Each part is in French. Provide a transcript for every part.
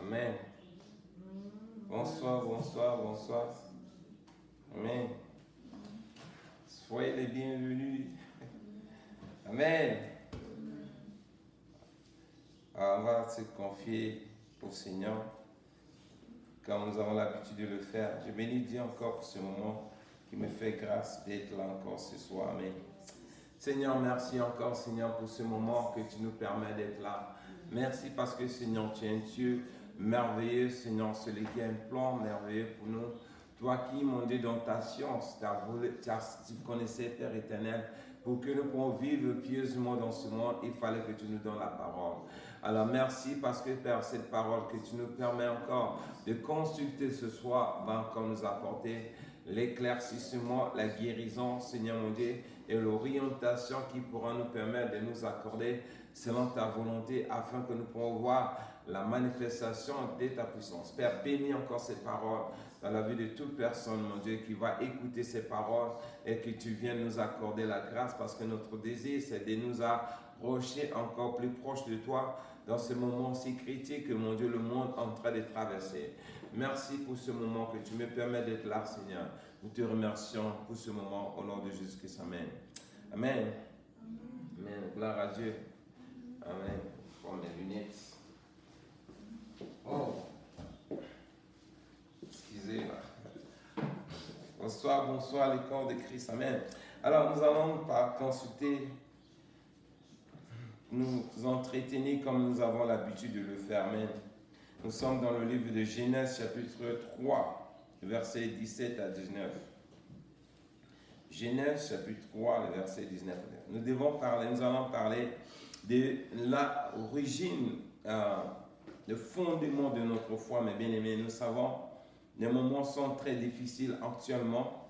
Amen. Bonsoir, bonsoir, bonsoir. Amen. Soyez les bienvenus. Amen. Alors, on va se confier au Seigneur comme nous avons l'habitude de le faire. Je bénis Dieu encore pour ce moment qui me fait grâce d'être là encore ce soir. Amen. Seigneur, merci encore, Seigneur, pour ce moment que tu nous permets d'être là. Merci parce que, Seigneur, tu es un Dieu merveilleux, Seigneur, celui qui a un plan merveilleux pour nous. Toi qui, mon Dieu, dans ta science, tu connaissais, Père éternel, pour que nous puissions vivre pieusement dans ce monde, il fallait que tu nous donnes la parole. Alors merci parce que, Père, cette parole que tu nous permets encore de consulter ce soir va encore nous apporter l'éclaircissement, la guérison, Seigneur mon Dieu, et l'orientation qui pourra nous permettre de nous accorder selon ta volonté afin que nous puissions voir la manifestation de ta puissance. Père, bénis encore ces paroles dans la vie de toute personne, mon Dieu, qui va écouter ces paroles et que tu viennes nous accorder la grâce parce que notre désir, c'est de nous approcher encore plus proche de toi dans ce moment si critique que, mon Dieu, le monde est en train de traverser. Merci pour ce moment que tu me permets d'être là, Seigneur. Nous te remercions pour ce moment au nom de Jésus-Christ. Amen. Amen. Amen. Gloire à Dieu. Amen. Je prends mes lunettes. Oh. Excusez-moi. Bonsoir, bonsoir les corps de Christ. Amen. Alors nous allons consulter, nous entretenir comme nous avons l'habitude de le faire. Amen. Nous sommes dans le livre de Genèse chapitre 3, versets 17 à 19. Genèse chapitre 3, le verset 19. Nous allons parler de l'origine, le fondement de notre foi, mes bien-aimés. Nous savons, les moments sont très difficiles actuellement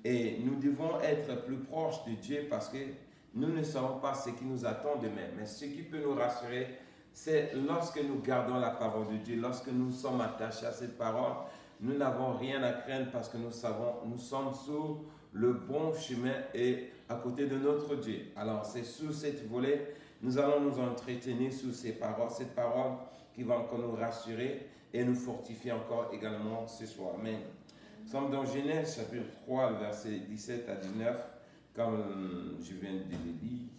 et nous devons être plus proches de Dieu parce que nous ne savons pas ce qui nous attend demain. Mais ce qui peut nous rassurer, c'est lorsque nous gardons la parole de Dieu, lorsque nous sommes attachés à cette parole, nous n'avons rien à craindre parce que nous savons, nous sommes sur le bon chemin et à côté de notre Dieu. Alors c'est sous cette volée, nous allons nous entretenir sur ces paroles, cette parole qui va encore nous rassurer et nous fortifier encore également ce soir. Amen. Nous sommes dans Genèse chapitre 3, verset 17 à 19, comme je viens de le lire.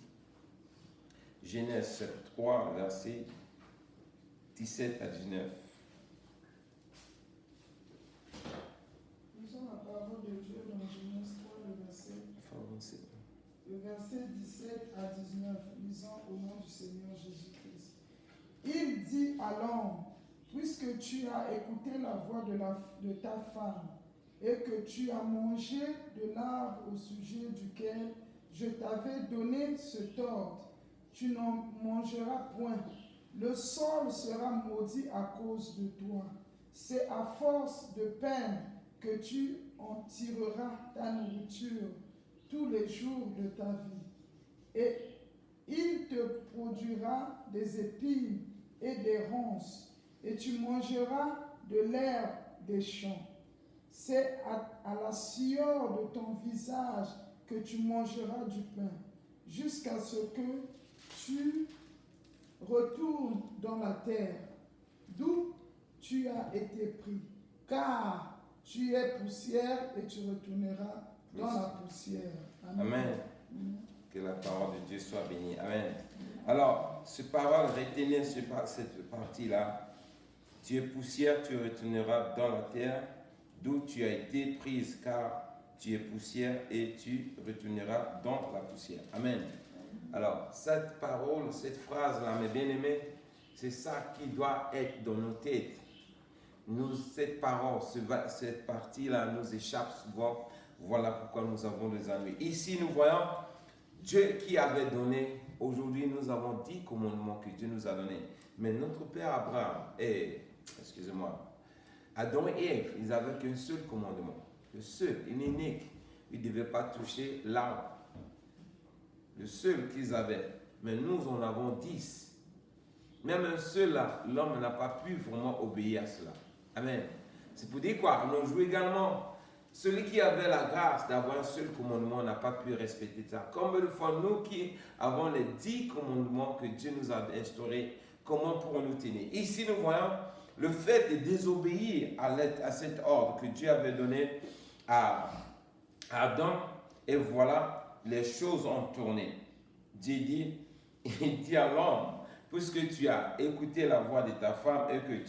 Genèse chapitre 3, verset 17 à 19. Lisons la parole de Dieu dans Genèse 3, le verset 17 à 19. Lisons au nom du Seigneur Jésus-Christ. Il dit à l'homme, puisque tu as écouté la voix de ta femme et que tu as mangé de l'arbre au sujet duquel je t'avais donné cet ordre, tu n'en mangeras point. Le sol sera maudit à cause de toi. C'est à force de peine que tu en tireras ta nourriture tous les jours de ta vie. Et il te produira des épines et des ronces, et tu mangeras de l'herbe des champs. C'est à la sueur de ton visage que tu mangeras du pain, jusqu'à ce que tu retournes dans la terre, d'où tu as été pris, car tu es poussière et tu retourneras dans la poussière. Amen. Amen. Que la parole de Dieu soit bénie. Amen. Alors, ce parole, retenez cette partie-là. Tu es poussière, tu retourneras dans la terre, d'où tu as été prise, car tu es poussière et tu retourneras dans la poussière. Amen. Alors, cette parole, cette phrase-là, mes bien-aimés, c'est ça qui doit être dans nos têtes. Cette parole, cette partie-là nous échappe souvent. Voilà pourquoi nous avons des ennuis. Ici, nous voyons Dieu qui avait donné, aujourd'hui nous avons 10 commandements que Dieu nous a donnés. Mais notre père Abraham, Adam et Ève, ils n'avaient qu'un seul commandement. Le seul, unique. Ils ne devaient pas toucher l'arbre. Le seul qu'ils avaient. Mais nous en avons 10. Même un seul là, l'homme n'a pas pu vraiment obéir à cela. Amen. C'est pour dire quoi? On joue également. Celui qui avait la grâce d'avoir un seul commandement n'a pas pu respecter ça. Combien de fois nous qui avons les 10 commandements que Dieu nous a instaurés, comment pourrons-nous tenir? Ici nous voyons le fait de désobéir à cet ordre que Dieu avait donné à Adam, et voilà, les choses ont tourné. Dieu dit, il dit à l'homme, puisque tu as écouté la voix de ta femme et que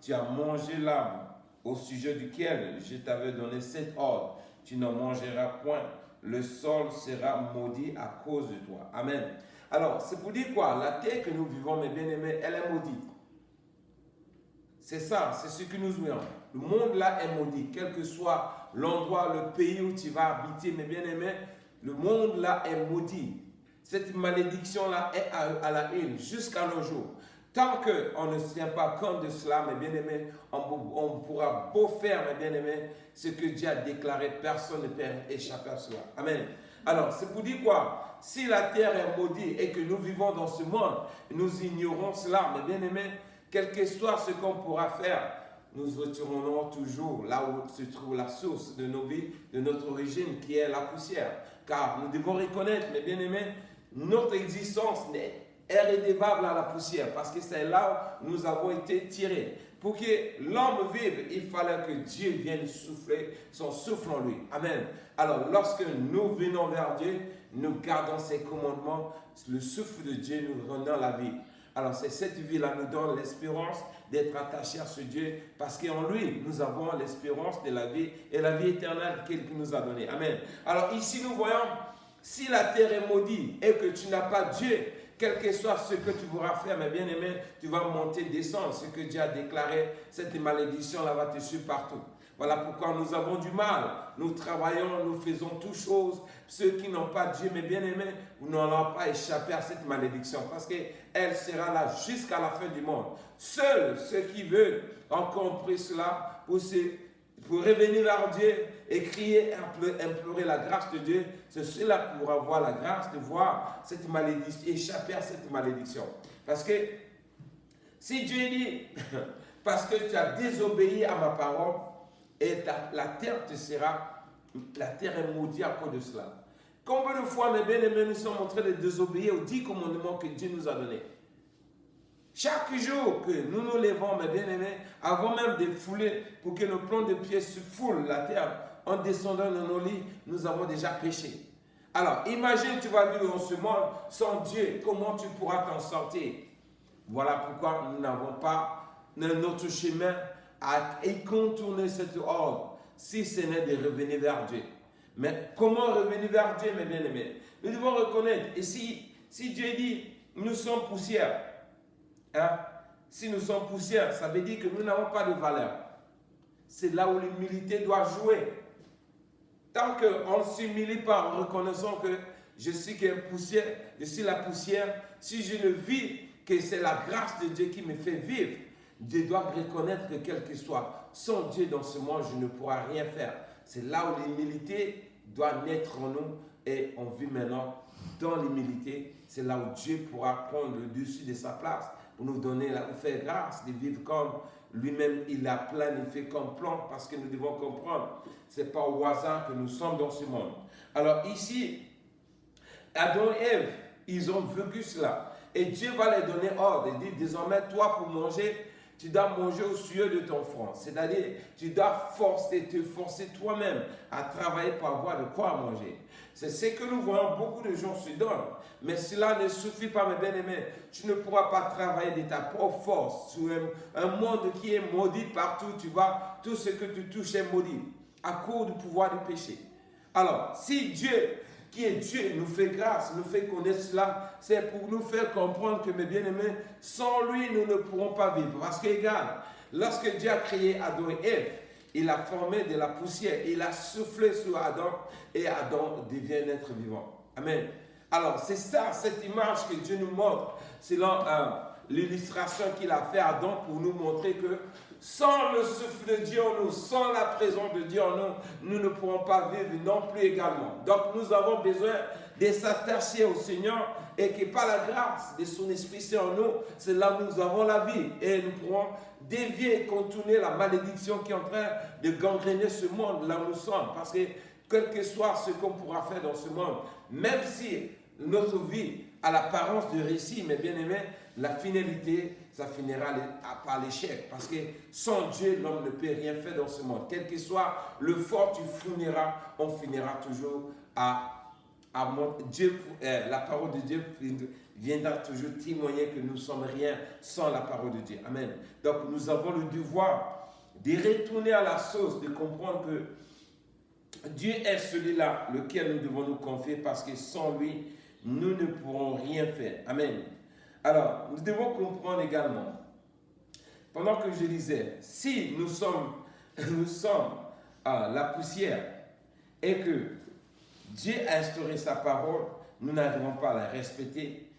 tu as mangé l'arbre au sujet duquel je t'avais donné cet ordre, tu n'en mangeras point, le sol sera maudit à cause de toi. Amen. Alors, c'est pour dire quoi? La terre que nous vivons, mes bien-aimés, elle est maudite. C'est ça, c'est ce que nous voyons. Le monde là est maudit, quel que soit l'endroit, le pays où tu vas habiter, mes bien-aimés, le monde là est maudit. Cette malédiction-là est à la une jusqu'à nos jours. Tant qu'on ne se tient pas compte de cela, mes bien-aimés, on pourra beau faire, mes bien-aimés, ce que Dieu a déclaré, personne ne peut échapper à cela. Amen. Alors, c'est pour dire quoi? Si la terre est maudite et que nous vivons dans ce monde, nous ignorons cela, mes bien-aimés, quel que soit ce qu'on pourra faire, nous retournerons toujours là où se trouve la source de nos vies, de notre origine, qui est la poussière. Car nous devons reconnaître, mes bien-aimés, notre existence est rédévable à la poussière, parce que c'est là où nous avons été tirés. Pour que l'homme vive, il fallait que Dieu vienne souffler son souffle en lui. Amen. Alors, lorsque nous venons vers Dieu, nous gardons ses commandements, le souffle de Dieu nous rend la vie. Alors, c'est cette vie-là nous donne l'espérance d'être attachés à ce Dieu, parce qu'en lui, nous avons l'espérance de la vie et la vie éternelle qu'il nous a donnée. Amen. Alors, ici, nous voyons, si la terre est maudite et que tu n'as pas Dieu, quel que soit ce que tu voudras faire, mes bien-aimés, tu vas monter, descendre. Ce que Dieu a déclaré, cette malédiction-là va te suivre partout. Voilà pourquoi nous avons du mal. Nous travaillons, nous faisons toutes choses. Ceux qui n'ont pas Dieu, mes bien-aimés, nous n'allons pas échapper à cette malédiction, parce qu'elle sera là jusqu'à la fin du monde. Seuls ceux qui veulent ont compris cela pour revenir vers Dieu et crier, implorer la grâce de Dieu, c'est cela qui pourra avoir la grâce de voir cette malédiction, échapper à cette malédiction. Parce que si Dieu dit, parce que tu as désobéi à ma parole, et la terre est maudite à cause de cela. Combien de fois, mes bien-aimés, nous sommes en train de désobéir aux 10 commandements que Dieu nous a donnés? Chaque jour que nous nous levons, mes bien-aimés, avant même de fouler, pour que nos plans de pied se foulent la terre, en descendant dans nos lits, nous avons déjà péché. Alors, imagine, tu vas vivre dans ce monde sans Dieu, comment tu pourras t'en sortir? Voilà pourquoi nous n'avons pas notre chemin à contourner cet ordre, si ce n'est de revenir vers Dieu. Mais comment revenir vers Dieu, mes bien-aimés? Nous devons reconnaître, et si Dieu dit, nous sommes poussière, hein? Si nous sommes poussière, ça veut dire que nous n'avons pas de valeur. C'est là où l'humilité doit jouer. Tant qu'on ne s'humilie pas en reconnaissant que je suis poussière, je suis la poussière, si je ne vis que c'est la grâce de Dieu qui me fait vivre, Dieu doit reconnaître que quel que soit, sans Dieu dans ce monde, je ne pourrai rien faire. C'est là où l'humilité doit naître en nous, et on vit maintenant dans l'humilité. C'est là où Dieu pourra prendre le dessus de sa place pour nous donner, nous faire grâce de vivre comme lui-même il a planifié comme plan, parce que nous devons comprendre, ce n'est pas au hasard que nous sommes dans ce monde. Alors ici, Adam et Ève, ils ont vécu cela. Et Dieu va les donner ordre. Il dit, désormais, toi, pour manger, tu dois manger au sueur de ton front. C'est-à-dire, tu dois te forcer toi-même à travailler pour avoir de quoi manger. C'est ce que nous voyons, beaucoup de gens se donnent. Mais cela ne suffit pas, mes bien-aimés. Tu ne pourras pas travailler de ta propre force sur un monde qui est maudit partout. Tu vois, tout ce que tu touches est maudit à cause du pouvoir du péché. Alors, si Dieu, qui est Dieu, nous fait grâce, nous fait connaître cela, c'est pour nous faire comprendre que, mes bien-aimés, sans lui, nous ne pourrons pas vivre. Parce que, regarde, lorsque Dieu a créé Adam et Ève, il a formé de la poussière, il a soufflé sur Adam, et Adam devient un être vivant. Amen. Alors, c'est ça, cette image que Dieu nous montre, selon l'illustration qu'il a fait à Adam, pour nous montrer que sans le souffle de Dieu en nous, sans la présence de Dieu en nous, nous ne pourrons pas vivre non plus également. Donc, nous avons besoin de s'attacher au Seigneur, et que par la grâce de son Esprit Saint en nous, c'est là où nous avons la vie, et nous pourrons dévier et contourner la malédiction qui est en train de gangréner ce monde là où nous sommes. Parce que quel que soit ce qu'on pourra faire dans ce monde, même si notre vie a l'apparence de récit, mais bien aimé, la finalité, ça finira par l'échec. Parce que sans Dieu, l'homme ne peut rien faire dans ce monde. Quel que soit le fort tu fourniras, on finira toujours Dieu, la parole de Dieu viendra toujours témoigner que nous ne sommes rien sans la parole de Dieu. Amen. Donc nous avons le devoir de retourner à la source, de comprendre que Dieu est celui-là lequel nous devons nous confier parce que sans lui, nous ne pourrons rien faire. Amen. Alors, nous devons comprendre également, pendant que je disais, si nous sommes la poussière et que Dieu a instauré sa parole, nous n'arrivons pas à la respecter.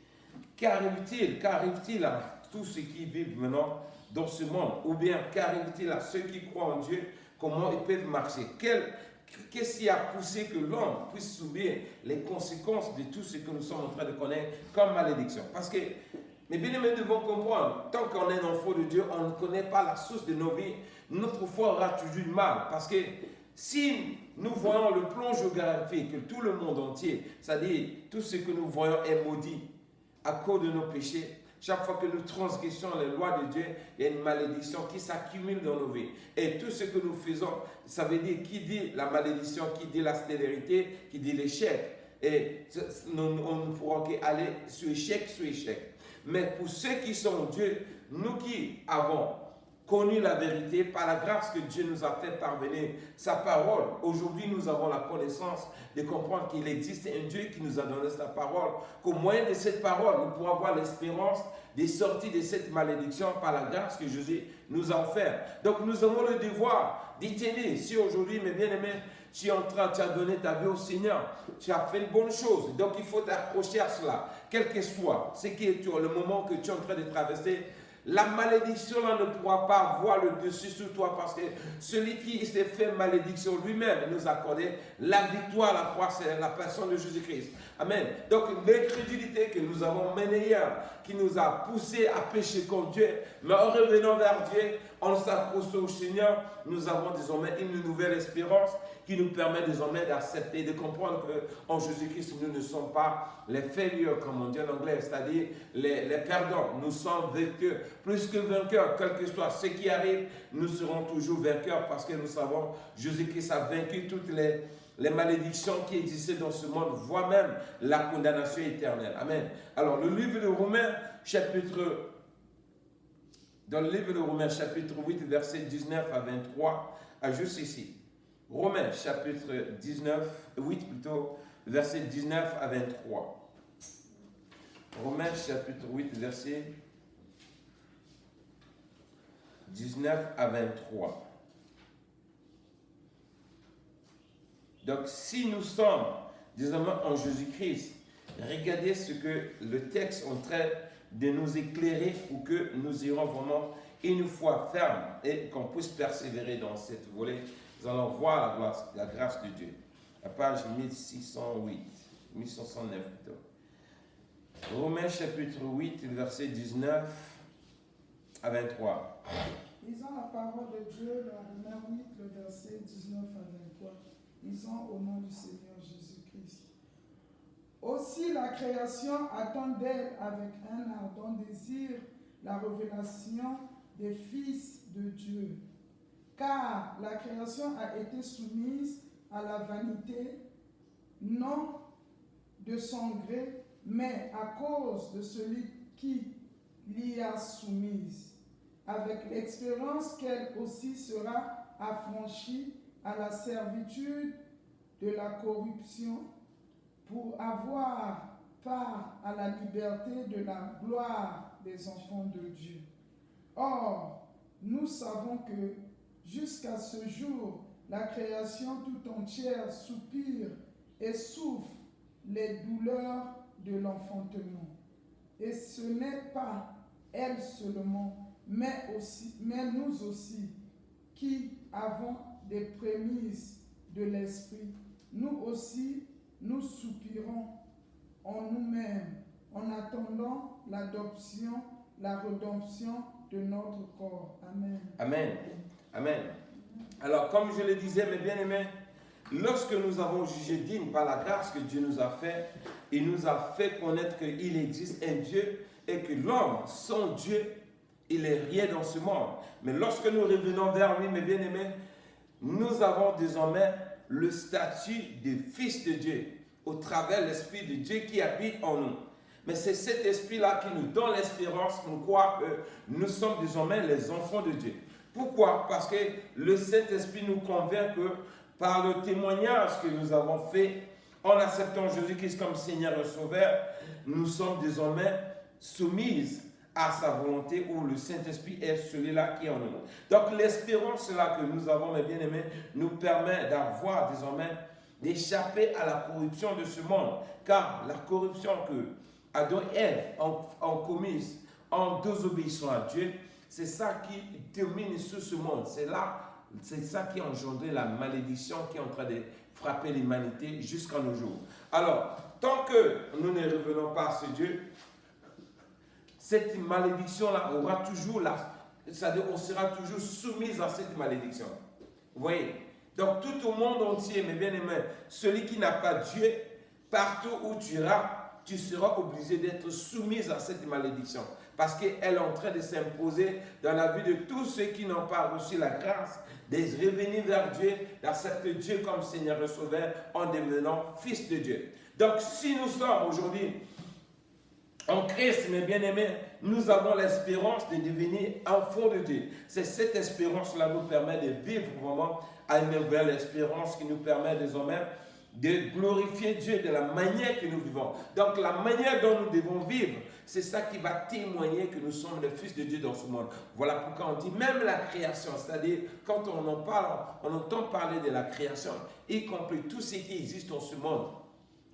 Qu'arrive-t-il à tous ceux qui vivent maintenant dans ce monde? Ou bien qu'arrive-t-il à ceux qui croient en Dieu? Comment ils peuvent marcher? Qu'est-ce qui a poussé que l'homme puisse subir les conséquences de tout ce que nous sommes en train de connaître comme malédiction? Parce que, mes bien-aimés, nous devons comprendre, tant qu'on est un enfant de Dieu, on ne connaît pas la source de nos vies, notre foi aura toujours du mal. Parce que si nous voyons le plan géographique que tout le monde entier, c'est-à-dire tout ce que nous voyons est maudit à cause de nos péchés, chaque fois que nous transgressons les lois de Dieu, il y a une malédiction qui s'accumule dans nos vies. Et tout ce que nous faisons, ça veut dire qui dit la malédiction, qui dit la stérilité, qui dit l'échec. Et on ne pourra qu'aller sur échec, sur échec. Mais pour ceux qui sont en Dieu, nous qui avons connu la vérité, par la grâce que Dieu nous a fait parvenir sa parole. Aujourd'hui, nous avons la connaissance de comprendre qu'il existe un Dieu qui nous a donné sa parole, qu'au moyen de cette parole, nous pourrons avoir l'espérance de sortir de cette malédiction par la grâce que Jésus nous a offert. Donc, nous avons le devoir d'y tenir. Si aujourd'hui, mes bien-aimés, tu as donné ta vie au Seigneur, tu as fait une bonne chose. Donc, il faut t'accrocher à cela, quel que soit le moment que tu es en train de traverser. La malédiction là ne pourra pas avoir le dessus sur toi parce que celui qui s'est fait malédiction lui-même nous a accordé la victoire à la croix, c'est la personne de Jésus-Christ. Amen. Donc l'incrédulité que nous avons menée hier, qui nous a poussé à pécher contre Dieu, mais en revenant vers Dieu, en s'accrochant au Seigneur, nous avons désormais une nouvelle espérance qui nous permet désormais d'accepter, de comprendre qu'en Jésus-Christ, nous ne sommes pas les failures, comme on dit en anglais, c'est-à-dire les perdants. Nous sommes vainqueurs, plus que vainqueurs, quel que soit ce qui arrive, nous serons toujours vainqueurs parce que nous savons que Jésus-Christ a vaincu toutes les malédictions qui existaient dans ce monde, voire même la condamnation éternelle. Amen. Alors, dans le livre de Romains, chapitre 8, verset 19 à 23, à juste ici. Romains, chapitre 8 plutôt, verset 19 à 23. Romains, chapitre 8, verset 19 à 23. Donc, si nous sommes désormais en Jésus-Christ, regardez ce que le texte est en train de nous éclairer pour que nous irons vraiment une foi ferme et qu'on puisse persévérer dans cette volée. Nous allons voir la grâce de Dieu. La page 1109 plutôt. Romains chapitre 8, verset 19 à 23. Lisons la parole de Dieu dans Romains 8, le verset 19 à 23. Lisons au nom du Seigneur Jésus-Christ. Aussi la création attend d'elle avec un ardent désir la révélation des fils de Dieu. Car la création a été soumise à la vanité, non de son gré, mais à cause de celui qui l'y a soumise, avec l'expérience qu'elle aussi sera affranchie à la servitude de la corruption, pour avoir part à la liberté de la gloire des enfants de Dieu. Or, nous savons que jusqu'à ce jour, la création tout entière soupire et souffre les douleurs de l'enfantement. Et ce n'est pas elle seulement, mais nous aussi, qui avons des prémices de l'esprit. Nous aussi, nous soupirons en nous-mêmes, en attendant l'adoption, la rédemption de notre corps. Amen. Amen. Amen. Alors, comme je le disais, mes bien-aimés, lorsque nous avons jugé dignes par la grâce que Dieu nous a fait, il nous a fait connaître qu'il existe un Dieu et que l'homme, sans Dieu, il est rien dans ce monde. Mais lorsque nous revenons vers lui, mes bien-aimés, nous avons désormais le statut de fils de Dieu au travers de l'Esprit de Dieu qui habite en nous. Mais c'est cet esprit-là qui nous donne l'espérance pour croire que nous sommes désormais les enfants de Dieu. Pourquoi? Parce que le Saint-Esprit nous convainc que par le témoignage que nous avons fait en acceptant Jésus-Christ comme Seigneur et Sauveur, nous sommes désormais soumis à sa volonté où le Saint-Esprit est celui-là qui est en nous. Donc l'espérance-là que nous avons, mes bien-aimés, nous permet d'avoir désormais, d'échapper à la corruption de ce monde. Car la corruption que Adam et Ève ont commise en désobéissant à Dieu, c'est ça qui domine sur ce monde. C'est ça qui a engendré la malédiction qui est en train de frapper l'humanité jusqu'à nos jours. Alors, tant que nous ne revenons pas à ce Dieu, cette malédiction-là aura toujours c'est-à-dire on sera toujours soumis à cette malédiction. Vous voyez? Donc tout au monde entier, mes bien-aimés, celui qui n'a pas Dieu, partout où tu iras, tu seras obligé d'être soumis à cette malédiction. Parce qu'elle est en train de s'imposer dans la vie de tous ceux qui n'ont pas reçu la grâce de revenir vers Dieu, d'accepter Dieu comme Seigneur et Sauveur en devenant fils de Dieu. Donc si nous sommes aujourd'hui en Christ, mes bien-aimés, nous avons l'espérance de devenir enfants de Dieu. C'est cette espérance-là qui nous permet de vivre vraiment à une nouvelle espérance qui nous permet désormais de glorifier Dieu de la manière que nous vivons. Donc la manière dont nous devons vivre, c'est ça qui va témoigner que nous sommes les fils de Dieu dans ce monde. Voilà pourquoi on dit même la création, c'est-à-dire quand on en parle, on entend parler de la création, y compris tout ce qui existe dans ce monde.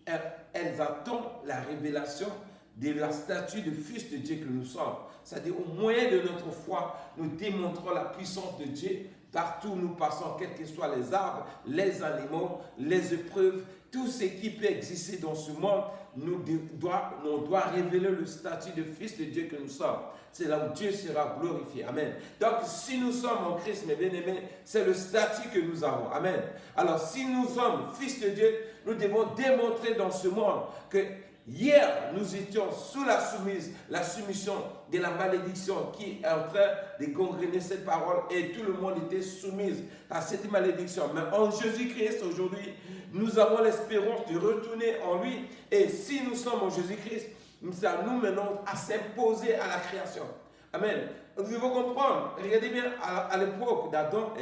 Elles attendent la révélation de la statue de fils de Dieu que nous sommes. C'est-à-dire au moyen de notre foi, nous démontrons la puissance de Dieu partout où nous passons, quels que soient les arbres, les animaux, les épreuves, tout ce qui peut exister dans ce monde, on doit révéler le statut de fils de Dieu que nous sommes. C'est là où Dieu sera glorifié. Amen. Donc, si nous sommes en Christ, mes bien-aimés, c'est le statut que nous avons. Amen. Alors, si nous sommes fils de Dieu, nous devons démontrer dans ce monde que hier, nous étions sous la soumission de la malédiction qui est en train de gangréner cette parole et tout le monde était soumis à cette malédiction. Mais en Jésus-Christ, aujourd'hui, nous avons l'espérance de retourner en lui. Et si nous sommes en Jésus-Christ, ça nous menons à s'imposer à la création. Amen. Vous devez comprendre, regardez bien, à l'époque d'Adam,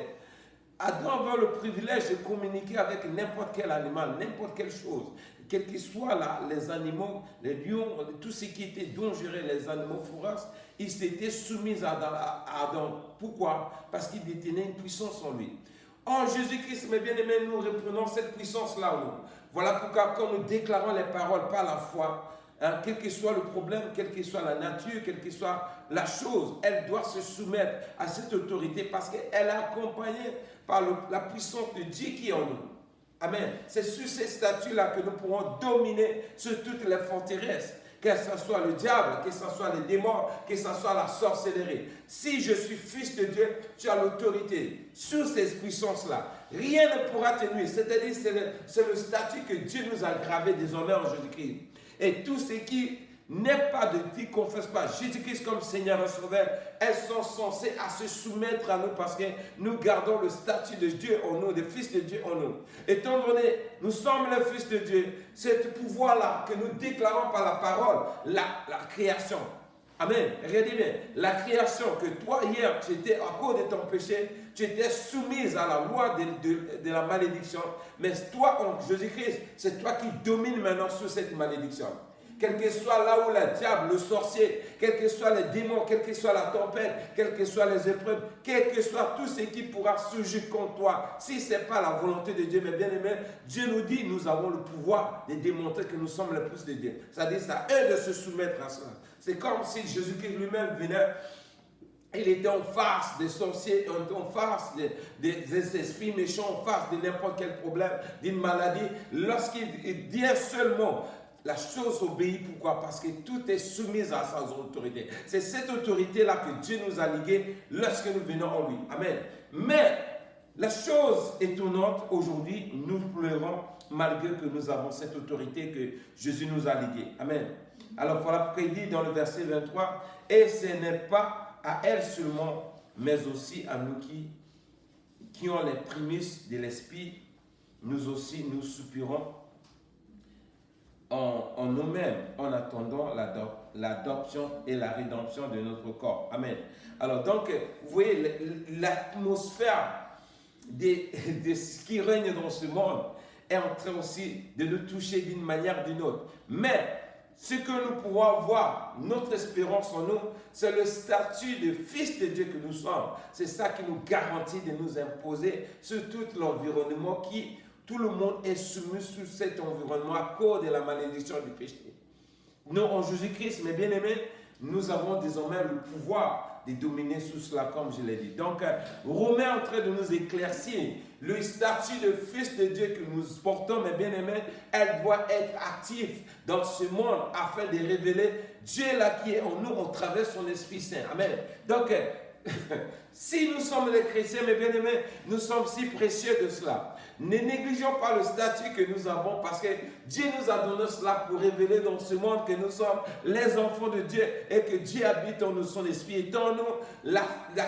Adam avait le privilège de communiquer avec n'importe quel animal, n'importe quelle chose. Quels que soient les animaux, les lions, tout ce qui était dangereux, les animaux féroces, ils s'étaient soumis à Adam. Pourquoi? Parce qu'il détenait une puissance en lui. En Jésus-Christ, mes bien-aimés, nous reprenons cette puissance-là en nous. Voilà pourquoi quand nous déclarons les paroles par la foi, quel que soit le problème, quelle que soit la nature, quelle que soit la chose, elle doit se soumettre à cette autorité parce qu'elle est accompagnée par la puissance de Dieu qui est en nous. Amen. C'est sur ces statuts-là que nous pourrons dominer sur toutes les forteresses, que ce soit le diable, que ce soit les démons, que ce soit la sorcellerie. Si je suis fils de Dieu, tu as l'autorité sur ces puissances-là. Rien ne pourra te nuire. C'est-à-dire, c'est le statut que Dieu nous a gravé désormais en Jésus-Christ. Et tout ce qui n'est pas de qui ne confesse pas Jésus-Christ comme Seigneur et Sauveur, elles sont censées à se soumettre à nous parce que nous gardons le statut de Dieu en nous, des fils de Dieu en nous. Étant donné, nous sommes les fils de Dieu, ce pouvoir-là que nous déclarons par la parole, la création. Amen. Regardez bien, la création que toi hier, tu étais à cause de ton péché, tu étais soumise à la loi de la malédiction, mais toi en Jésus-Christ, c'est toi qui domines maintenant sur cette malédiction. Quel que soit là où le diable, le sorcier, quels que soient les démons, quelle que soit la tempête, quelles que soient les épreuves, quel que soit tout ce qui pourra surgir contre toi, si ce n'est pas la volonté de Dieu, mais bien aimé, Dieu nous dit, nous avons le pouvoir de démontrer que nous sommes les fils de Dieu. C'est-à-dire, ça aide de se soumettre à cela. C'est comme si Jésus-Christ lui-même venait, il était en face des sorciers, en face des esprits méchants, en face de n'importe quel problème, d'une maladie. Lorsqu'il dit un seul mot, la chose obéit. Pourquoi? Parce que tout est soumis à sa autorité. C'est cette autorité-là que Dieu nous a ligués lorsque nous venons en lui. Amen. Mais la chose étonnante, aujourd'hui, nous pleurons malgré que nous avons cette autorité que Jésus nous a ligués. Amen. Alors voilà pourquoi il dit dans le verset 23, « Et ce n'est pas à elle seulement, mais aussi à nous qui ont les prémices de l'Esprit, nous aussi nous soupirons en nous-mêmes en attendant l'adoption et la rédemption de notre corps. » Amen. Alors donc, vous voyez, l'atmosphère de ce qui règne dans ce monde est en train aussi de nous toucher d'une manière ou d'une autre. Mais ce que nous pouvons avoir, notre espérance en nous, c'est le statut de fils de Dieu que nous sommes. C'est ça qui nous garantit de nous imposer sur tout l'environnement qui, tout le monde est soumis sous cet environnement à cause de la malédiction du péché. Nous, en Jésus-Christ, mes bien-aimés, nous avons désormais le pouvoir de dominer sous cela, comme je l'ai dit. Donc, Romain est en train de nous éclaircir. Le statut de fils de Dieu que nous portons, mes bien-aimés, elle doit être active dans ce monde afin de révéler Dieu là qui est en nous, on traverse son Esprit Saint. Amen. Donc, si nous sommes les chrétiens, mes bien-aimés, nous sommes si précieux de cela. Ne négligeons pas le statut que nous avons parce que Dieu nous a donné cela pour révéler dans ce monde que nous sommes les enfants de Dieu et que Dieu habite en nous, son esprit. Et en nous, la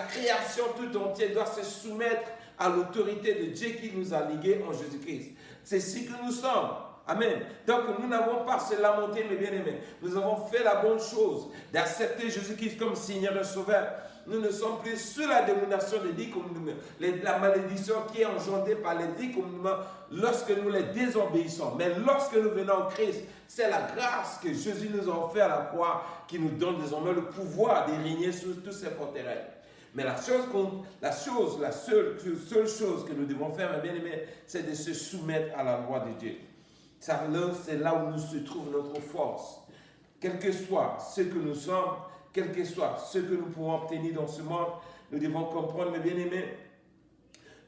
création tout entière doit se soumettre à l'autorité de Dieu qui nous a ligués en Jésus-Christ. C'est ce que nous sommes. Amen. Donc nous n'avons pas à se lamenter, mes bien-aimés. Nous avons fait la bonne chose d'accepter Jésus-Christ comme Seigneur et Sauveur. Nous ne sommes plus sous la domination des 10 commandements, la malédiction qui est engendrée par les 10 commandements lorsque nous les désobéissons. Mais lorsque nous venons en Christ, c'est la grâce que Jésus nous a offert à la croix qui nous donne désormais le pouvoir de régner sur tous ces forteresses. Mais la seule chose que nous devons faire, mes bien-aimés, c'est de se soumettre à la loi de Dieu. C'est là où nous se trouve notre force. Quel que soit ce que nous sommes, quel que soit ce que nous pouvons obtenir dans ce monde, nous devons comprendre, mes bien-aimés,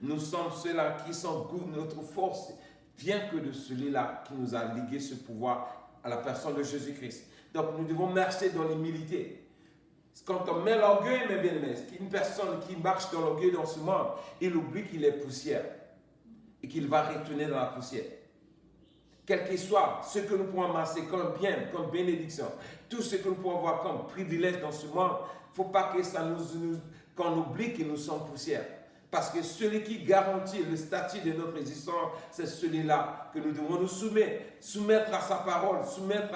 nous sommes ceux-là qui sont notre force, vient que de celui-là qui nous a ligué ce pouvoir à la personne de Jésus-Christ. Donc nous devons marcher dans l'humilité. Quand on met l'orgueil, mes bien-aimés, une personne qui marche dans l'orgueil dans ce monde, il oublie qu'il est poussière et qu'il va retourner dans la poussière. Quel que soit ce que nous pouvons amasser comme bien, comme bénédiction, tout ce que nous pouvons avoir comme privilège dans ce monde, il ne faut pas que ça qu'on oublie que nous sommes poussière. Parce que celui qui garantit le statut de notre existence, c'est celui-là que nous devons nous soumettre à sa parole, soumettre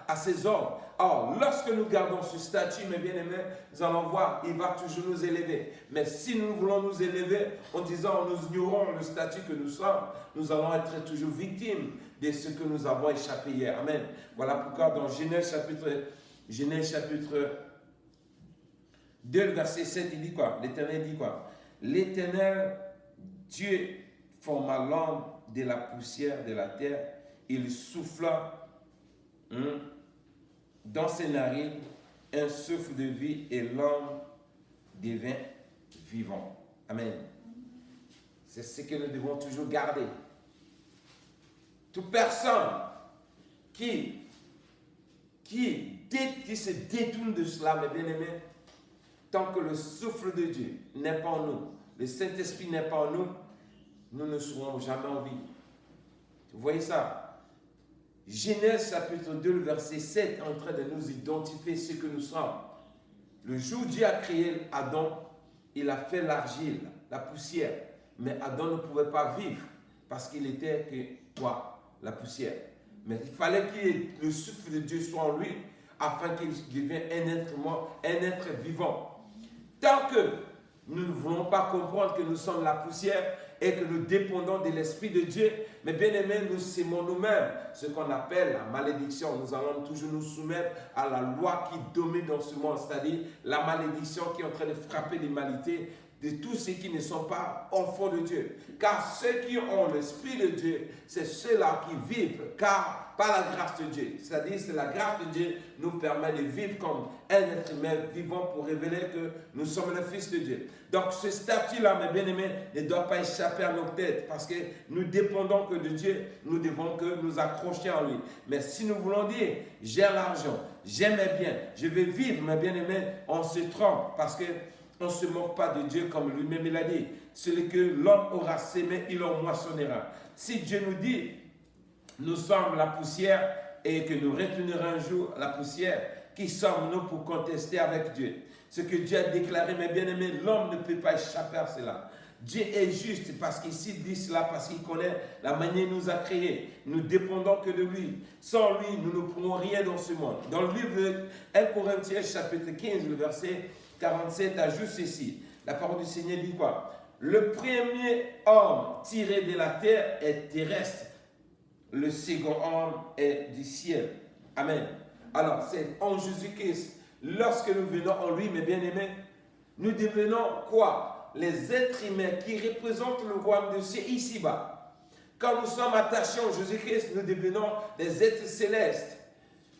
à ses ordres. Or, lorsque nous gardons ce statut, mes bien-aimés, nous allons voir, il va toujours nous élever. Mais si nous voulons nous élever en disant, nous ignorons le statut que nous sommes, nous allons être toujours victimes de ce que nous avons échappé hier. Amen. Voilà pourquoi dans Genèse chapitre 2, le verset 7, il dit quoi? L'Éternel dit quoi? L'Éternel, Dieu, forma l'homme de la poussière de la terre. Il souffla dans ses narines un souffle de vie et l'homme devint vivant. Amen. C'est ce que nous devons toujours garder. Toute personne qui se détourne de cela, mes bien-aimés, tant que le souffle de Dieu n'est pas en nous, le Saint-Esprit n'est pas en nous, nous ne serons jamais en vie. Vous voyez ça? Genèse chapitre 2, le verset 7 est en train de nous identifier ce que nous sommes. Le jour où Dieu a créé Adam, il a fait l'argile, la poussière. Mais Adam ne pouvait pas vivre parce qu'il était que quoi? La poussière. Mais il fallait que le souffle de Dieu soit en lui afin qu'il devienne un être vivant. Tant que nous ne voulons pas comprendre que nous sommes la poussière et que nous dépendons de l'Esprit de Dieu, mais bien aimés, nous s'aimons nous-mêmes, ce qu'on appelle la malédiction. Nous allons toujours nous soumettre à la loi qui domine dans ce monde, c'est-à-dire la malédiction qui est en train de frapper l'humanité, de tous ceux qui ne sont pas enfants de Dieu. Car ceux qui ont l'Esprit de Dieu, c'est ceux-là qui vivent, car par la grâce de Dieu. C'est-à-dire que la grâce de Dieu nous permet de vivre comme un être humain vivant pour révéler que nous sommes le Fils de Dieu. Donc ce statut-là, mes bien-aimés, ne doit pas échapper à nos têtes parce que nous dépendons que de Dieu, nous devons que nous accrocher en lui. Mais si nous voulons dire, j'ai l'argent, j'ai mes biens, je vais vivre, mes bien-aimés, on se trompe parce que on ne se moque pas de Dieu comme lui-même il a dit. Celui que l'homme aura sémé, il en moissonnera. Si Dieu nous dit, nous sommes la poussière, et que nous retournerons un jour à la poussière. Qui sommes-nous pour contester avec Dieu? Ce que Dieu a déclaré, mes bien-aimés, l'homme ne peut pas échapper à cela. Dieu est juste parce qu'ici dit cela, parce qu'il connaît la manière dont il nous a créés. Nous dépendons que de lui. Sans lui, nous ne pourrons rien dans ce monde. Dans le livre de 1 Corinthiens, chapitre 15, le verset 47, ajoute ceci. La parole du Seigneur dit quoi? Le premier homme tiré de la terre est terrestre. Le second homme est du ciel. Amen. Alors, c'est en Jésus-Christ. Lorsque nous venons en lui, mes bien-aimés, nous devenons quoi? Les êtres humains qui représentent le royaume de ciel ici-bas. Quand nous sommes attachés en Jésus-Christ, nous devenons des êtres célestes.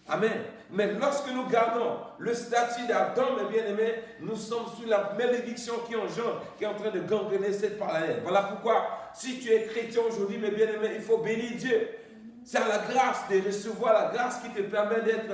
Amen. Mais lorsque nous gardons le statut d'Adam, mes bien-aimés, nous sommes sous la malédiction qui engendre, qui est en train de gangréner cette planète. Voilà pourquoi, si tu es chrétien aujourd'hui, mes bien-aimés, il faut bénir Dieu. C'est la grâce de recevoir la grâce qui te permet d'être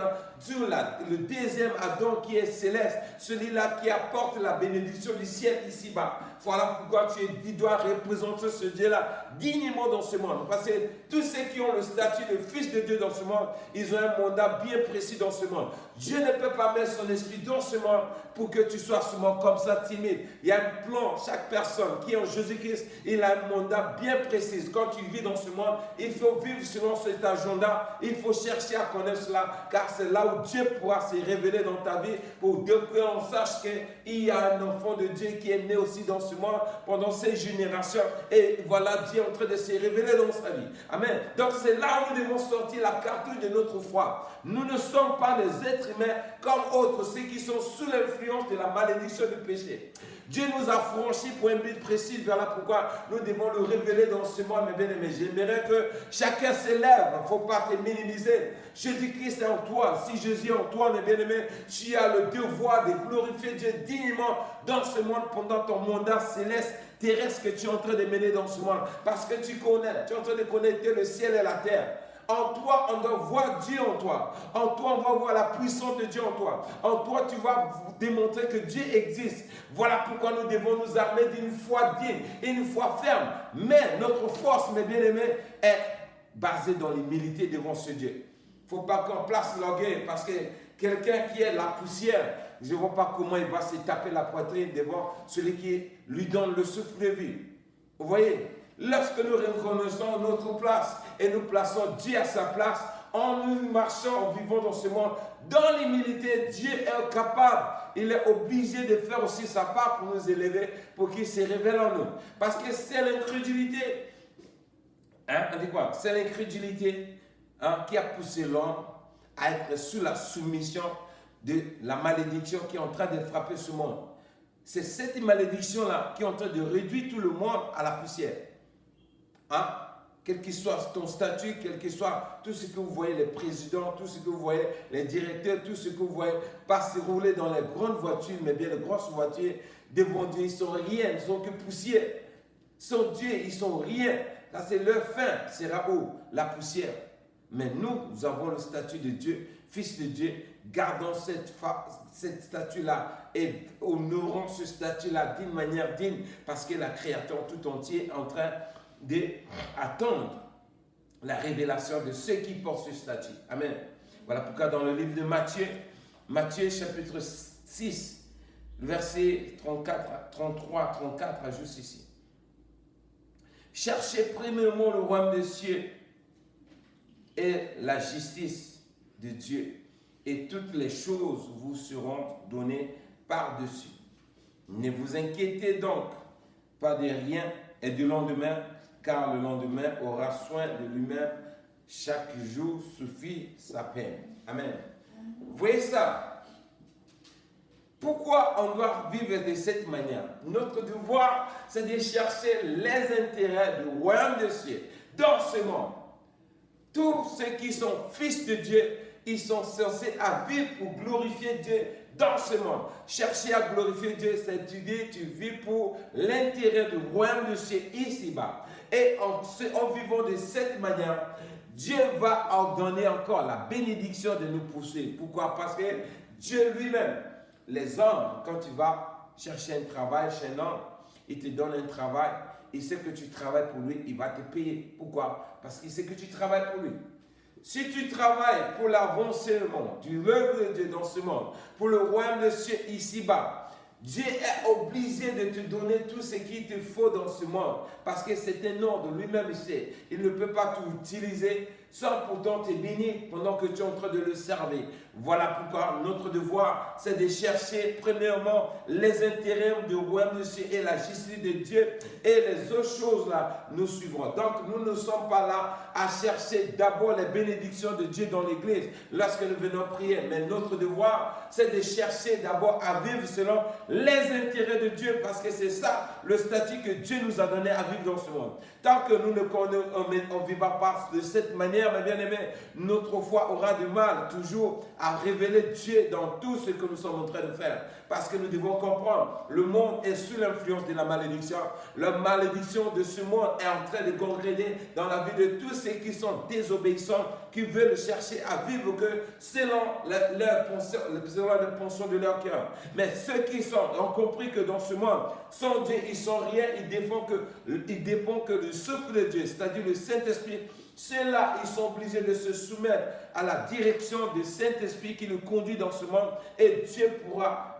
le deuxième Adam qui est céleste, celui-là qui apporte la bénédiction du ciel ici-bas. Voilà pourquoi tu dois représenter ce Dieu-là dignement dans ce monde. Parce que tous ceux qui ont le statut de fils de Dieu dans ce monde, ils ont un mandat bien précis dans ce monde. Dieu ne peut pas mettre son esprit dans ce monde pour que tu sois seulement comme ça timide. Il y a un plan, chaque personne qui est en Jésus-Christ, il a un mandat bien précis. Quand tu vis dans ce monde, il faut vivre selon cet agenda. Il faut chercher à connaître cela, car c'est là où Dieu pourra se révéler dans ta vie pour que l'on sache qu'il y a un enfant de Dieu qui est né aussi dans ce monde pendant ces générations. Et voilà Dieu en train de se révéler dans sa vie. Amen. Donc c'est là où nous devons sortir la cartouche de notre foi. Nous ne sommes pas des êtres humains comme autres, ceux qui sont sous l'influence de la malédiction du péché. Dieu nous a franchis pour un but précis. Voilà pourquoi nous devons le révéler dans ce monde, mes bien-aimés. J'aimerais que chacun s'élève. Il ne faut pas te minimiser. Jésus-Christ est en toi. Si Jésus est en toi, mes bien-aimés, tu as le devoir de glorifier Dieu dignement dans ce monde pendant ton mandat céleste terrestre que tu es en train de mener dans ce monde. Parce que tu es en train de connecter le ciel et la terre. En toi, on doit voir Dieu en toi. En toi, on va voir la puissance de Dieu en toi. En toi, tu vas démontrer que Dieu existe. Voilà pourquoi nous devons nous armer d'une foi digne, une foi ferme. Mais notre force, mes bien-aimés, est basée dans l'humilité devant ce Dieu. Il ne faut pas qu'on place l'orgueil parce que quelqu'un qui est la poussière, je ne vois pas comment il va se taper la poitrine devant celui qui lui donne le souffle de vie. Vous voyez? Lorsque nous reconnaissons notre place et nous plaçons Dieu à sa place, en nous marchant, en vivant dans ce monde, dans l'humilité, Dieu est capable, il est obligé de faire aussi sa part pour nous élever, pour qu'il se révèle en nous. Parce que c'est l'incrédulité, on dit quoi? C'est l'incrédulité qui a poussé l'homme à être sous la soumission de la malédiction qui est en train de frapper ce monde. C'est cette malédiction-là qui est en train de réduire tout le monde à la poussière. Quel que soit ton statut, quel que soit tout ce que vous voyez, les présidents, tout ce que vous voyez, les directeurs, tout ce que vous voyez, passer rouler dans les grandes voitures, mais bien les grosses voitures, devant Dieu, ils sont rien, ils sont que poussière. Sans Dieu, ils sont rien. Là, c'est leur fin, sera où? La poussière. Mais nous avons le statut de Dieu, fils de Dieu, gardons cette statut-là et honorons ce statut-là d'une manière digne, parce que la créature tout entier est en train d'attendre la révélation de ceux qui portent ce statut. Amen. Voilà pourquoi dans le livre de Matthieu chapitre 6, verset 33, 34, ajoute ici. Cherchez premièrement le royaume des cieux et la justice de Dieu, et toutes les choses vous seront données par-dessus. Ne vous inquiétez donc pas de rien et du lendemain, car le lendemain aura soin de lui-même. Chaque jour suffit sa peine. Amen. Vous voyez ça? Pourquoi on doit vivre de cette manière? Notre devoir, c'est de chercher les intérêts du royaume de Dieu dans ce monde. Tous ceux qui sont fils de Dieu, ils sont censés à vivre pour glorifier Dieu dans ce monde. Chercher à glorifier Dieu, c'est tu vis pour l'intérêt du royaume de Dieu ici-bas. Et en vivant de cette manière, Dieu va ordonner encore la bénédiction de nous pousser. Pourquoi? Parce que Dieu lui-même, les hommes, quand tu vas chercher un travail chez un homme, il te donne un travail, il sait que tu travailles pour lui, il va te payer. Pourquoi? Parce qu'il sait que tu travailles pour lui. Si tu travailles pour l'avancement du œuvre de Dieu dans ce monde, pour le royaume de cieux ici-bas, Dieu est obligé de te donner tout ce qu'il te faut dans ce monde. Parce que c'est un ordre, lui-même il sait. Il ne peut pas tout utiliser sans pourtant te bénir pendant que tu es en train de le servir. Voilà pourquoi notre devoir, c'est de chercher premièrement les intérêts du royaume de Dieu et la justice de Dieu. Et les autres choses là, nous suivrons. Donc nous ne sommes pas là à chercher d'abord les bénédictions de Dieu dans l'église lorsque nous venons prier. Mais notre devoir, c'est de chercher d'abord à vivre selon les intérêts de Dieu. Parce que c'est ça le statut que Dieu nous a donné à vivre dans ce monde. Tant que nous ne vivra pas de cette manière, mes bien-aimés, notre foi aura du mal toujours à révéler Dieu dans tout ce que nous sommes en train de faire. Parce que nous devons comprendre, le monde est sous l'influence de la malédiction. La malédiction de ce monde est en train de congréder dans la vie de tous ceux qui sont désobéissants, qui veulent chercher à vivre que selon la pensée de leur cœur. Mais ceux qui ont compris que dans ce monde, sans Dieu, ils sont rien, ils dépendent que du souffle de Dieu, c'est-à-dire le Saint-Esprit. Ceux-là, ils sont obligés de se soumettre à la direction du Saint-Esprit qui nous conduit dans ce monde et Dieu pourra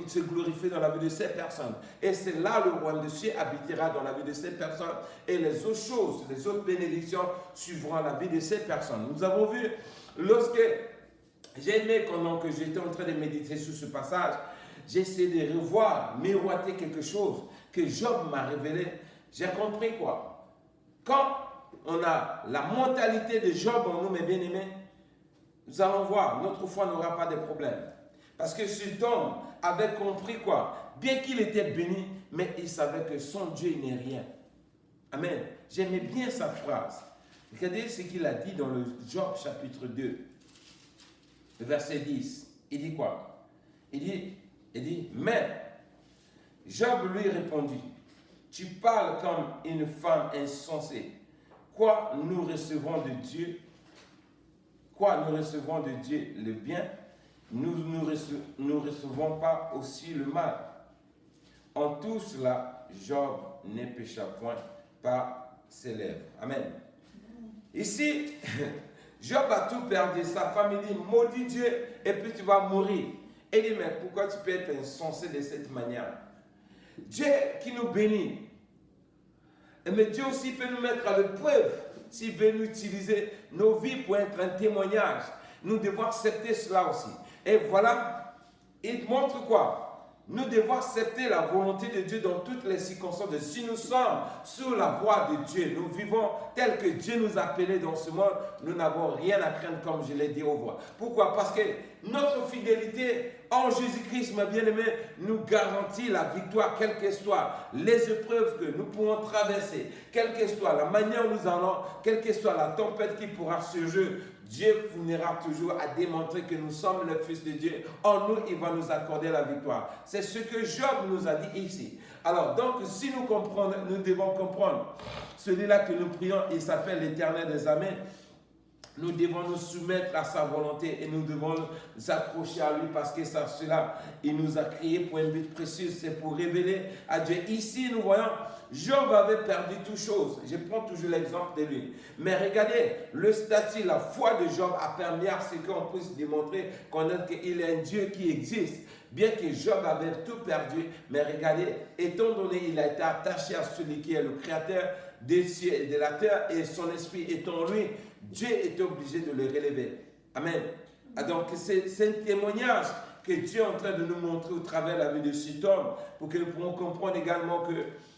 se glorifier dans la vie de ces personnes. Et c'est là le royaume de Dieu habitera dans la vie de ces personnes et les autres choses, les autres bénédictions suivront la vie de ces personnes. Nous avons vu, lorsque j'ai aimé pendant que j'étais en train de méditer sur ce passage, j'ai essayé de revoir, miroiter quelque chose que Job m'a révélé. J'ai compris quoi? Quand on a la mentalité de Job en nous, mes bien-aimés, nous allons voir, notre foi n'aura pas de problème. Parce que cet homme avait compris quoi? Bien qu'il était béni, mais il savait que son Dieu n'est rien. Amen. J'aimais bien sa phrase. Regardez ce qu'il a dit dans le Job chapitre 2, le verset 10. Il dit quoi? Il dit, mais Job lui répondit, tu parles comme une femme insensée. Quoi nous recevons de Dieu? Quoi nous recevons de Dieu le bien? Nous ne recevons pas aussi le mal. En tout cela, Job ne pécha point par ses lèvres. Amen. Ici, Job a tout perdu. Sa famille dit, maudit Dieu, et puis tu vas mourir. Et il dit, mais pourquoi tu peux être insensé de cette manière? Dieu qui nous bénit. Mais Dieu aussi peut nous mettre à l'épreuve s'il veut nous utiliser nos vies pour être un témoignage. Nous devons accepter cela aussi. Et voilà, il montre quoi? Nous devons accepter la volonté de Dieu dans toutes les circonstances. Si nous sommes sur la voie de Dieu, nous vivons tel que Dieu nous a appelés dans ce monde, nous n'avons rien à craindre comme je l'ai dit au revoir. Pourquoi? Parce que notre fidélité en Jésus-Christ, mes bien-aimés, nous garantit la victoire, quelles que soient les épreuves que nous pouvons traverser, quelle que soit la manière où nous allons, quelle que soit la tempête qui pourra surgir. Dieu finira toujours à démontrer que nous sommes le Fils de Dieu. En nous, il va nous accorder la victoire. C'est ce que Job nous a dit ici. Alors, donc, si nous comprenons, nous devons comprendre celui-là que nous prions, il s'appelle l'Éternel des armées. Nous devons nous soumettre à sa volonté et nous devons nous accrocher à lui parce que cela, il nous a créé pour un but précieux, c'est pour révéler à Dieu. Ici, nous voyons, Job avait perdu toutes choses. Je prends toujours l'exemple de lui. Mais regardez, le statut, la foi de Job a permis à ce qu'on puisse démontrer qu'il est un Dieu qui existe. Bien que Job avait tout perdu, mais regardez, étant donné qu'il a été attaché à celui qui est le créateur des cieux et de la terre et son esprit est en lui, Dieu est obligé de le relever. Amen. Donc c'est un témoignage que Dieu est en train de nous montrer au travers de la vie de cet homme pour que nous puissions comprendre également que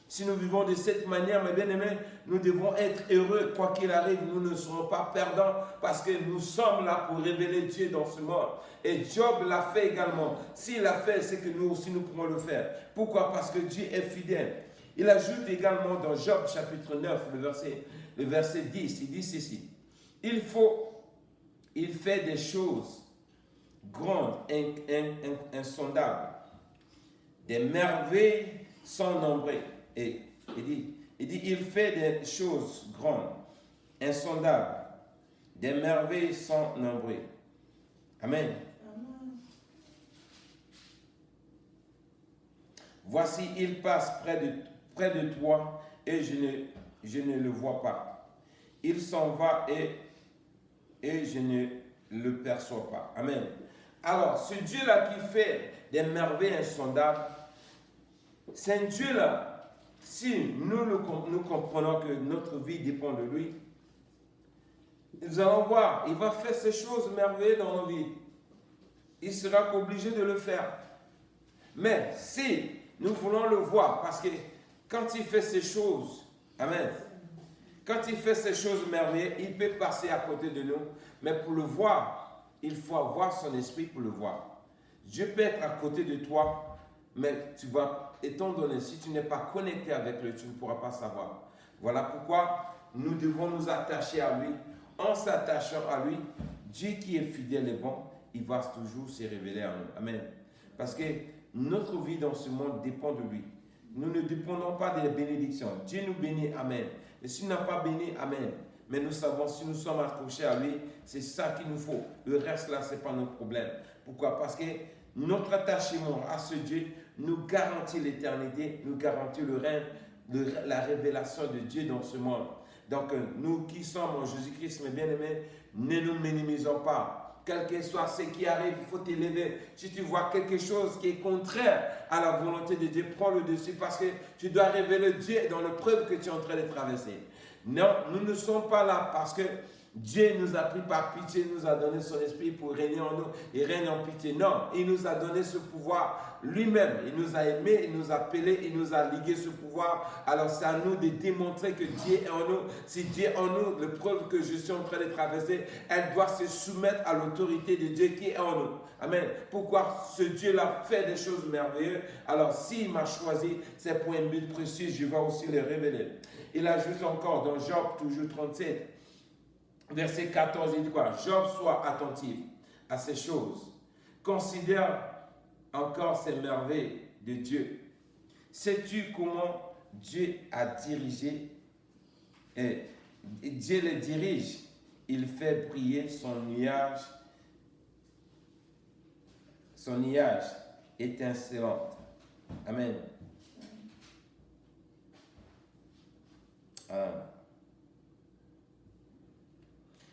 si nous vivons de cette manière, mes bien-aimés, nous devons être heureux. Quoi qu'il arrive, nous ne serons pas perdants parce que nous sommes là pour révéler Dieu dans ce monde. Et Job l'a fait également. S'il l'a fait, c'est que nous aussi nous pouvons le faire. Pourquoi? Parce que Dieu est fidèle. Il ajoute également dans Job chapitre 9, le verset 10, il dit ceci. Il fait des choses grandes, insondables, des merveilles sans nombre. Et il fait des choses grandes, insondables, des merveilles sans nombre. Amen. Voici, il passe près de toi et je ne le vois pas. Il s'en va et et je ne le perçois pas. Amen. Alors, ce Dieu-là qui fait des merveilles insondables, c'est un Dieu-là, si nous comprenons que notre vie dépend de lui, nous allons voir, il va faire ces choses merveilleuses dans nos vies. Il sera obligé de le faire. Mais si nous voulons le voir, parce que quand il fait ces choses, amen, quand il fait ces choses merveilleuses, il peut passer à côté de nous. Mais pour le voir, il faut avoir son esprit pour le voir. Dieu peut être à côté de toi, mais tu vas, étant donné, si tu n'es pas connecté avec lui, tu ne pourras pas savoir. Voilà pourquoi nous devons nous attacher à lui. En s'attachant à lui, Dieu qui est fidèle et bon, il va toujours se révéler à nous. Amen. Parce que notre vie dans ce monde dépend de lui. Nous ne dépendons pas des bénédictions. Dieu nous bénit. Amen. Et s'il n'a pas béni, amen. Mais nous savons, si nous sommes accrochés à lui, c'est ça qu'il nous faut. Le reste là, ce n'est pas notre problème. Pourquoi? Parce que notre attachement à ce Dieu nous garantit l'éternité, nous garantit le règne, la révélation de Dieu dans ce monde. Donc, nous qui sommes en Jésus-Christ, mes bien-aimés, ne nous minimisons pas. Quel que soit ce qui arrive, il faut t'élever. Si tu vois quelque chose qui est contraire à la volonté de Dieu, prends le dessus parce que tu dois révéler Dieu dans l'épreuve que tu es en train de traverser. Non, nous ne sommes pas là parce que Dieu nous a pris par pitié, nous a donné son esprit pour régner en nous et règne en pitié. Non, il nous a donné ce pouvoir lui-même. Il nous a aimés, il nous a appelés, il nous a ligué ce pouvoir. Alors c'est à nous de démontrer que Dieu est en nous. Si Dieu est en nous, l'épreuve que je suis en train de traverser, elle doit se soumettre à l'autorité de Dieu qui est en nous. Amen. Pourquoi ce Dieu-là fait des choses merveilleuses? Alors s'il m'a choisi, c'est pour un but précis, je vais aussi le révéler. Il ajoute encore dans Job, toujours 37, verset 14, il dit quoi? Job, sois attentif à ces choses. Considère encore ces merveilles de Dieu. Sais-tu comment Dieu a dirigé? Et Dieu le dirige. Il fait briller son nuage étincelante. Amen.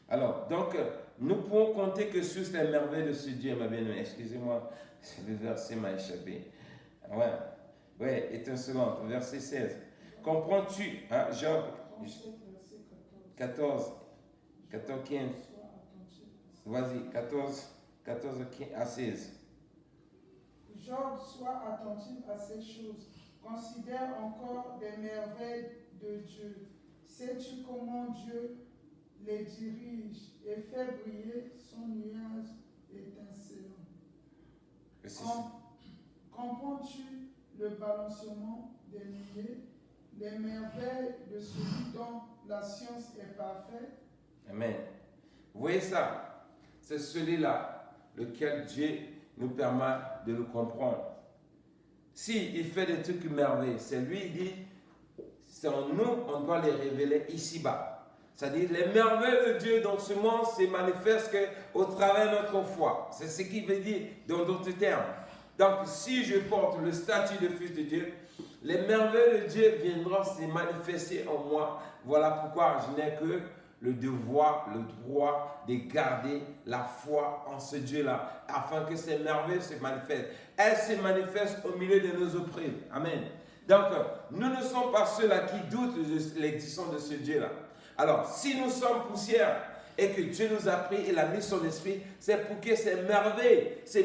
Alors, donc, nous pouvons compter que sur les merveilles de ce Dieu, ma bien-aimée. Excusez-moi, le verset m'a échappé. Ouais, étincelante, verset 16. Comprends-tu, hein, Job 14, 15. Vas-y, 14 à 16. Job, sois attentif à ces choses. Considère encore des merveilles de Dieu. Sais-tu comment Dieu les dirige et fait briller son nuage étincelant? Comprends-tu le balancement des nuées, les merveilles de celui dont la science est parfaite? Amen. Vous voyez ça? C'est celui-là, lequel Dieu nous permet de le comprendre. Si il fait des trucs merveilleux, c'est lui, il dit, c'est en nous, on doit les révéler ici-bas. C'est-à-dire, les merveilles de Dieu dans ce monde se manifestent qu'au travers de notre foi. C'est ce qu'il veut dire dans d'autres termes. Donc, si je porte le statut de fils de Dieu, les merveilles de Dieu viendront se manifester en moi. Voilà pourquoi je n'ai que le devoir, le droit de garder la foi en ce Dieu-là, afin que ces merveilles se manifestent. Elles se manifestent au milieu de nos opprimes. Amen. Donc, nous ne sommes pas ceux-là qui doutent de l'existence de ce Dieu-là. Alors, si nous sommes poussière et que Dieu nous a pris et a mis son esprit, c'est pour que ces merveilles se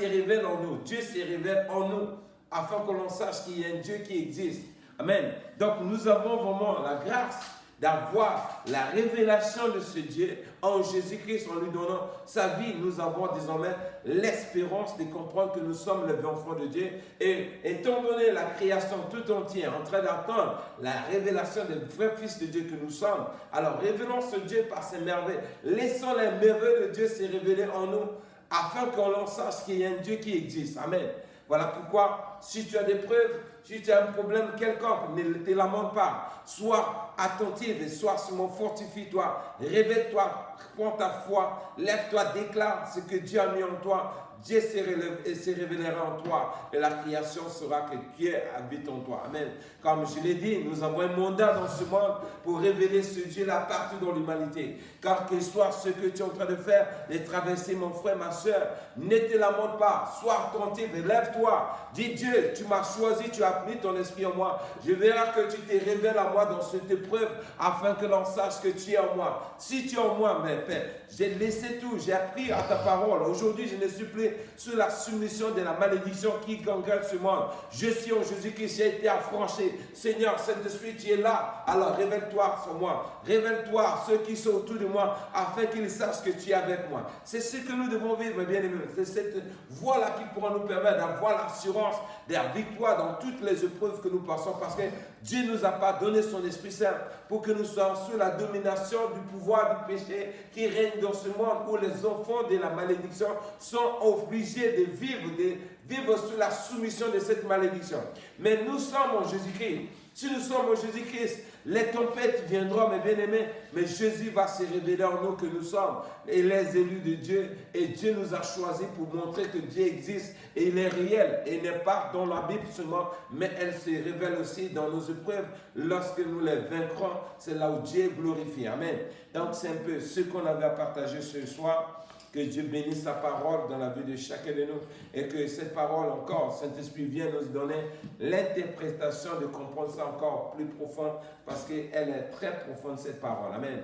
révèlent en nous. Dieu se révèle en nous, afin que l'on sache qu'il y a un Dieu qui existe. Amen. Donc, nous avons vraiment la grâce d'avoir la révélation de ce Dieu en Jésus-Christ, en lui donnant sa vie. Nous avons désormais l'espérance de comprendre que nous sommes les enfants de Dieu. Et étant donné la création tout entière en train d'attendre la révélation des vrais fils de Dieu que nous sommes, alors révélons ce Dieu par ses merveilles. Laissons les merveilles de Dieu se révéler en nous, afin qu'on sache qu'il y a un Dieu qui existe. Amen. Voilà pourquoi, si tu as des preuves, si tu as un problème quelconque, ne te lamente pas. Sois attentive et sois seulement fortifie-toi. Réveille-toi, prends ta foi, lève-toi, déclare ce que Dieu a mis en toi. Dieu se révélera en toi et la création saura que Dieu habite en toi. Amen. Comme je l'ai dit, nous avons un mandat dans ce monde pour révéler ce Dieu-là partout dans l'humanité. Car que soit ce que tu es en train de faire, de traverser mon frère, ma soeur, ne te lamente pas, sois attentif, lève-toi. Dis Dieu, tu m'as choisi, tu as mis ton esprit en moi. Je verrai que tu te révèles à moi dans cette épreuve afin que l'on sache que tu es en moi. Si tu es en moi, mais Père, j'ai laissé tout, j'ai appris à ta parole. Aujourd'hui, je ne suis plus sous la soumission de la malédiction qui gangrène ce monde. Je suis en Jésus-Christ, j'ai été affranchi. Seigneur, Saint-Esprit, tu es là. Alors révèle-toi sur moi. Révèle-toi à ceux qui sont autour de moi afin qu'ils sachent que tu es avec moi. C'est ce que nous devons vivre, bien aimés. C'est cette voie-là qui pourra nous permettre d'avoir l'assurance de la victoire dans toutes les épreuves que nous passons parce que Dieu ne nous a pas donné son Esprit Saint pour que nous soyons sous la domination du pouvoir du péché qui règne dans ce monde où les enfants de la malédiction sont obligés de vivre sous la soumission de cette malédiction. Mais nous sommes en Jésus-Christ. Si nous sommes en Jésus-Christ, les tempêtes viendront, mes bien-aimés, mais Jésus va se révéler en nous que nous sommes et les élus de Dieu. Et Dieu nous a choisis pour montrer que Dieu existe et il est réel. Et n'est pas dans la Bible seulement, mais elle se révèle aussi dans nos épreuves. Lorsque nous les vaincrons, c'est là où Dieu est glorifié. Amen. Donc c'est un peu ce qu'on avait à partager ce soir. Que Dieu bénisse sa parole dans la vie de chacun de nous et que cette parole encore, Saint-Esprit vient nous donner l'interprétation de comprendre ça encore plus profond parce qu'elle est très profonde cette parole. Amen.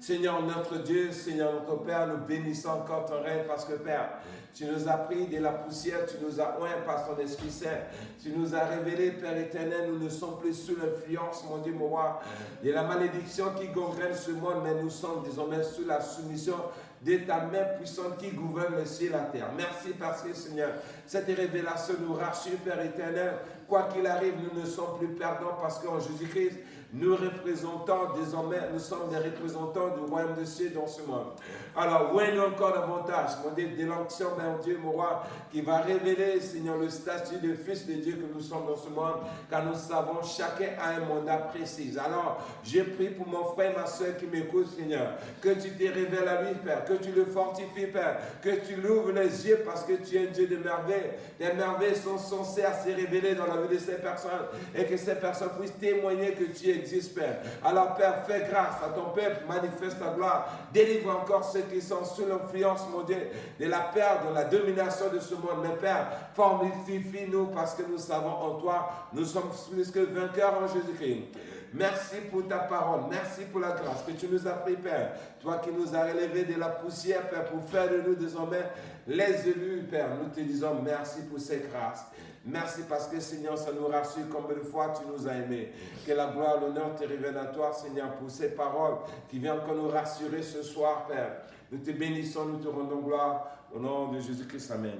Seigneur notre Dieu, Seigneur notre Père, nous bénissons encore ton règne parce que Père, tu nous as pris de la poussière, tu nous as oint par ton Esprit Saint. Tu nous as révélé, Père éternel, nous ne sommes plus sous l'influence, mon Dieu, mon roi, de la malédiction qui gangrène ce monde, mais nous sommes désormais sous la soumission de ta main puissante qui gouverne le ciel et la terre. Merci parce que, Seigneur, cette révélation nous rassure, Père éternel. Quoi qu'il arrive, nous ne sommes plus perdants parce qu'en Jésus-Christ, nous représentons désormais, nous sommes des représentants du royaume de cieux dans ce monde. Alors, nous encore davantage, mon Dieu, de l'onction, mon Dieu, mon roi, qui va révéler, Seigneur, le statut de fils de Dieu que nous sommes dans ce monde, car nous savons, chacun a un mandat précis. Alors, je prie pour mon frère, ma soeur qui m'écoute, Seigneur, que tu te révèles à lui, Père, que tu le fortifies, Père, que tu l'ouvres les yeux parce que tu es un Dieu de merveilles. Les merveilles sont censées à se révéler dans la vie de ces personnes et que ces personnes puissent témoigner que tu existes, Père. Alors, Père, fais grâce à ton peuple, manifeste ta gloire, délivre encore ceux qui sont sous l'influence, mon Dieu, de la peur, de la domination de ce monde. Mais Père, fortifie-nous parce que nous savons en toi, nous sommes plus que vainqueurs en Jésus-Christ. Merci pour ta parole, merci pour la grâce que tu nous as pris, Père. Toi qui nous as relevés de la poussière, Père, pour faire de nous désormais les élus, Père. Nous te disons merci pour ces grâces. Merci parce que, Seigneur, ça nous rassure combien de fois tu nous as aimés. Que la gloire, l'honneur te revienne à toi, Seigneur, pour ces paroles qui viennent encore nous rassurer ce soir, Père. Nous te bénissons, nous te rendons gloire. Au nom de Jésus-Christ, Amen.